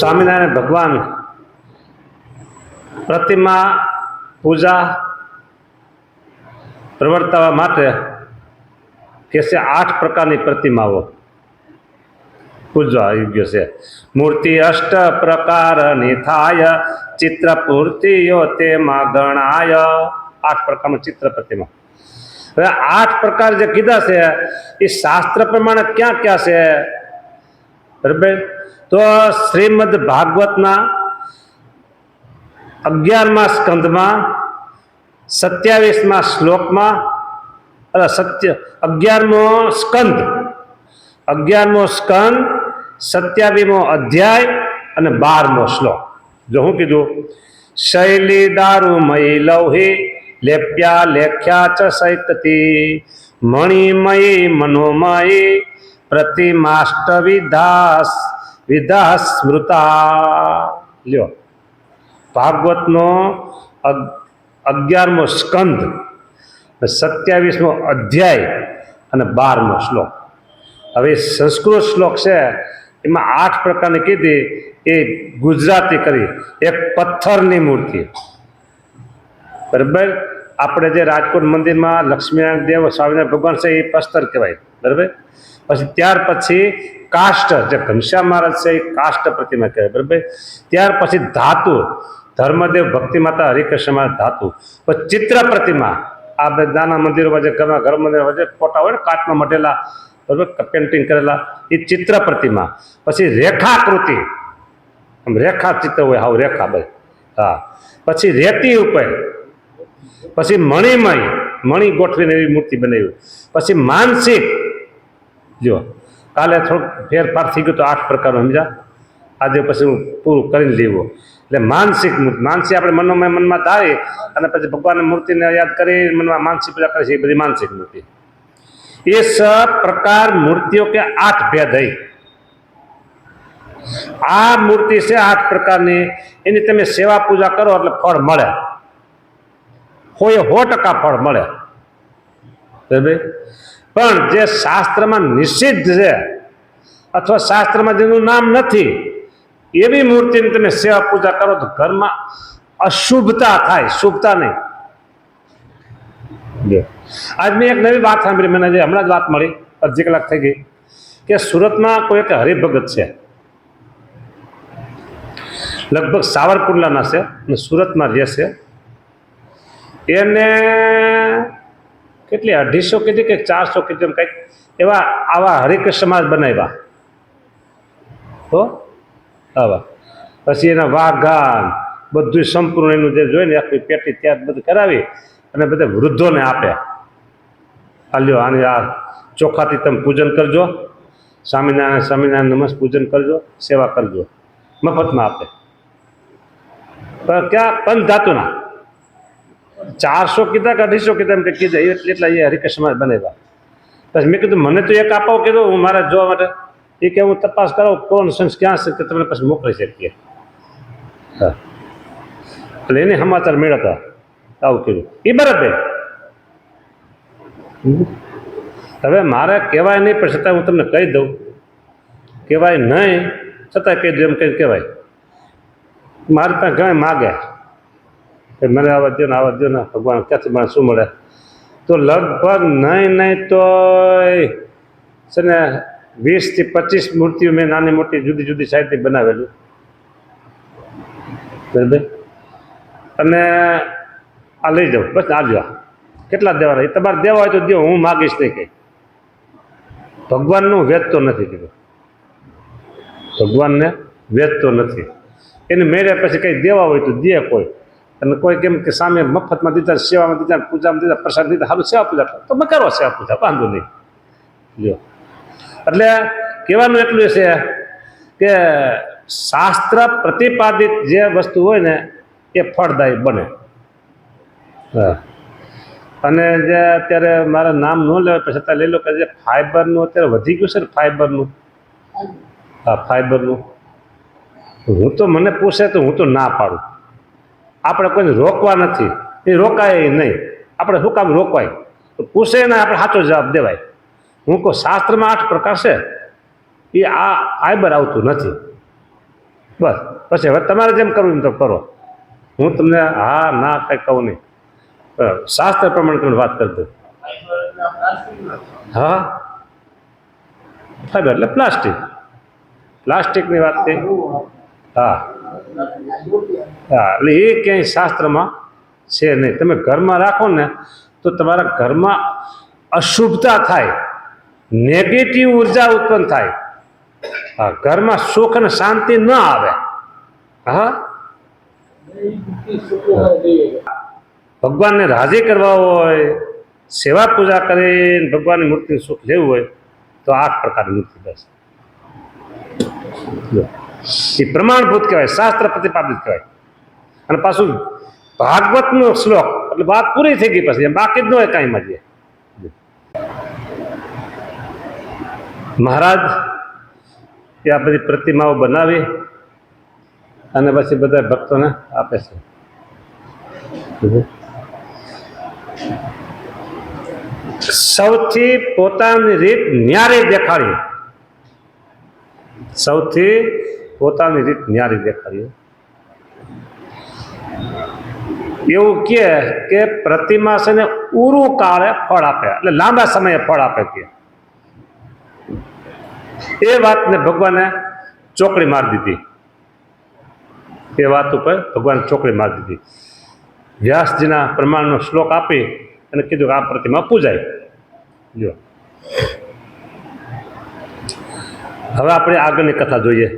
સ્વામિનારાયણ ભગવાન પ્રતિમા પૂજા પ્રવર્તાવવા માટે કે છે 8 પ્રકારની પ્રતિમાઓ પૂજવા યોગ્ય છે. મૂર્તિ 8 પ્રકારની થાય, ચિત્ર પૂર્તિઓ તેમાં ગણાય. 8 પ્રકારનું ચિત્ર પ્રતિમા. હવે 8 પ્રકાર જે કીધા છે એ શાસ્ત્ર પ્રમાણે ક્યાં ક્યાં છે? બરાબર. તો શ્રીમદ ભાગવતના 11મા સ્કંધમાં 27મા શ્લોકમાં 11મો સ્કંદ 27મો અધ્યાય અને 12મો શ્લોક. જો હું કીધું, શૈલી દારૂમયી લૌહી લેપ્યા લેખ્યા ચ સૈકતી મણિમયી મનોમયી પ્રતિમાષ્ટ વિધા સ્મૃતા. લ્યો, ભાગવતનો 11મો સ્કંદ 27મો અધ્યાય અને 12મો શ્લોક. હવે સંસ્કૃત શ્લોક છે એમાં 8 પ્રકારની કીધી, એ ગુજરાતી કરી. એક પથ્થરની મૂર્તિ, બરાબર. આપણે જે રાજકોટ મંદિરમાં લક્ષ્મીનારાયણ દેવ સ્વામિનારાયણ ભગવાન છે એ પસ્તર કહેવાય, બરાબર. પછી ત્યાર પછી કાષ્ટ, જે ઘનશ્યામ મહારાજ છે એ કાષ્ટ પ્રતિમા કહેવાય, બરાબર. ત્યાર પછી ધાતુ, ધર્મદેવ ભક્તિ માતા હરિકૃષ્ણ મહારાજ ધાતુ. પછી ચિત્ર પ્રતિમા, આ બધા નાના મંદિરોમાં જે ઘર મંદિર વચ્ચે ફોટા હોય ને કાચમાં મઢેલા, બરાબર, પેન્ટિંગ કરેલા, એ ચિત્ર પ્રતિમા. પછી રેખાકૃતિ, આમ રેખા ચિત્ર હોય, હાવ રેખા ભાઈ, હા. પછી રેતી ઉપર, પછી મણિમય, મણિ ગોઠવીને એવી મૂર્તિ બનાવી. પછી માનસિક, જો કાલે થોડુંક ફેરફાર થઈ ગયું તો 8 પ્રકારનો સમજા, આજે પછી હું પૂરું કરીને લેવો. એટલે માનસિક મૂર્તિ, માનસિક આપણે મનમાં ધારી અને પછી ભગવાનની મૂર્તિને યાદ કરી મનમાં માનસિક પૂજા કરે છે, એ બધી માનસિક મૂર્તિ. ये 7 प्रकार मूर्तियों के 8 भेद है. आ मूर्ति से 8 प्रकारनी एनी तमे सेवा पूजा करो એટલે ફળ મળે, હોય 100% ફળ મળે, બરાબર. પણ જે શાસ્ત્રમાં નિષિદ્ધ છે અથવા શાસ્ત્રમાં જેનું નામ નથી એવી મૂર્તિની તમે સેવા પૂજા કરો તો ઘરમાં અશુભતા થાય, શુભતા નહીં. આજ મેં એક નવી વાત સાંભળી, મને જે હમણાં જ વાત મળી, અડધી કલાક થઈ ગઈ, કે સુરતમાં કોઈ એક હરિભગત છે, લગભગ સાવરકુંડલાના છે અને સુરતમાં રહે છે. એને કેટલી 250 કીધી કે 400 કીધી કંઈક એવા આવા હરિકૃષ્ણ મહારાજ બનાવ્યા તો આવા. પછી એના વાઘાન બધું સંપૂર્ણ એનું જે જોઈને આખી પેટી ત્યાં બધું કરાવી અને બધા વૃદ્ધોને આપે. હાલ્યો આની આ ચોખાથી તમે પૂજન કરજો, સ્વામિનારાયણ નમસ્ પૂજન કરજો, સેવા કરજો, મફતમાં આપે. પણ ક્યાં પંચ ધાતુના 400 કીધા કે 250 કીધા એમ કે કીધા, એટલા એ હરિકૃષ્ણ બનાવ્યા. પછી મેં કીધું મને તો એક આપો, કીધું હું મારા જોવા માટે. એ કે હું તપાસ કરાવું કોણ સંસ ક્યાં છે, કે તમને પછી મોકલી શકીએ. હા, એટલે એને સમાચાર મેળવતા આવું કીધું, એ બરાબર. હવે મારે કહેવાય નહીં, પણ છતાં હું તમને કહી દઉં, કહેવાય નહીં છતાં કહી દઉં એમ કંઈ કહેવાય. મારી પાસે ઘણા માગે કે મને આવા દો ને ભગવાન ક્યાંથી મને શું મળે, તો લગભગ નહીં તો છે ને 20 થી 25 મૂર્તિઓ મેં નાની મોટી જુદી જુદી સાઈડથી બનાવેલું, બરાબર. અને આ લઈ જાઉં, બસ આવજો. કેટલા દેવાના એ તમારે દેવા હોય તો દો, હું માગીશ નહીં કંઈ. ભગવાનનું વેચતો નથી, કીધું ભગવાનને વેચતો નથી. એને મેળે પછી કંઈ દેવા હોય તો દે કોઈ, અને કોઈ કેમ કે સામે મફતમાં દીધા, સેવામાં દીધા, પૂજામાં દીધા, પ્રસાદ દીધા, સારું સેવા પૂજા કરો તો મેં કરો સેવા પૂજા, વાંધો નહીં. જો એટલે કહેવાનું એટલું છે કે શાસ્ત્ર પ્રતિપાદિત જે વસ્તુ હોય ને એ ફળદાયી બને. હા, અને જે અત્યારે મારા નામ ન લેવાય પછી છતાં લઈ લો કે જે ફાઈબરનું અત્યારે વધી ગયું છે ને, ફાઈબરનું, હા ફાઈબરનું, હું તો મને પૂછે તો હું તો ના પાડું. આપણે કોઈને રોકવા નથી, એ રોકાય નહીં. આપણે શું કામ રોકવાય? તો પૂછે ને આપણે સાચો જવાબ દેવાય. હું કહું શાસ્ત્રમાં 8 પ્રકાર છે, એ આ ફાઈબર આવતું નથી. બસ પછી હવે તમારે જેમ કરવું એમ તો કરો. હું તમને હા ના કંઈ કહું નહીં. બરાબર. શાસ્ત્ર પ્રમાણે તમને વાત કરી દઉં. હા ફાઈબર એટલે પ્લાસ્ટિક. પ્લાસ્ટિકની વાત થઈ. હા હા એટલે એ ક્યાંય શાસ્ત્રમાં છે નહીં. તમે ઘરમાં રાખો ને તો તમારા ઘરમાં અશુભતા થાય, નેગેટિવ ઉર્જા ઉત્પન્ન થાય. હા ઘરમાં સુખ અને શાંતિ ન આવે. હા ભગવાનને રાજી કરવા હોય, સેવા પૂજા કરીને ભગવાનની મૂર્તિનું સુખ લેવું હોય તો આ પ્રકારની મૂર્તિ બસ એ પ્રમાણભૂત કહેવાય, શાસ્ત્ર પ્રતિપાદિત કહેવાય. અને પાછું ભાગવતનો શ્લોક એટલે વાત પૂરી થઈ ગઈ, પછી બાકી જ ન હોય કાંઈ માં. મહારાજ એ આ બધી પ્રતિમાઓ બનાવી અને પછી બધા ભક્તોને આપે છે. સૌથી પોતાની રીત ન્યારી દેખાડી, સૌથી પોતાની રીત ન્યારી દેખાડી. એવું કે પ્રતિમા છે ને ઉરુ કાળે ફળ આપે, એટલે લાંબા સમયે ફળ આપે. કે એ વાતને ભગવાને ચોકડી મારી દીધી. એ વાત ઉપર ભગવાન ચોકડી મારી દીધી. વ્યાસજીના પ્રમાણનો શ્લોક આપી અને કીધું કે આ પ્રતિમા પૂજાય. જો હવે આપણે આગળની કથા જોઈએ.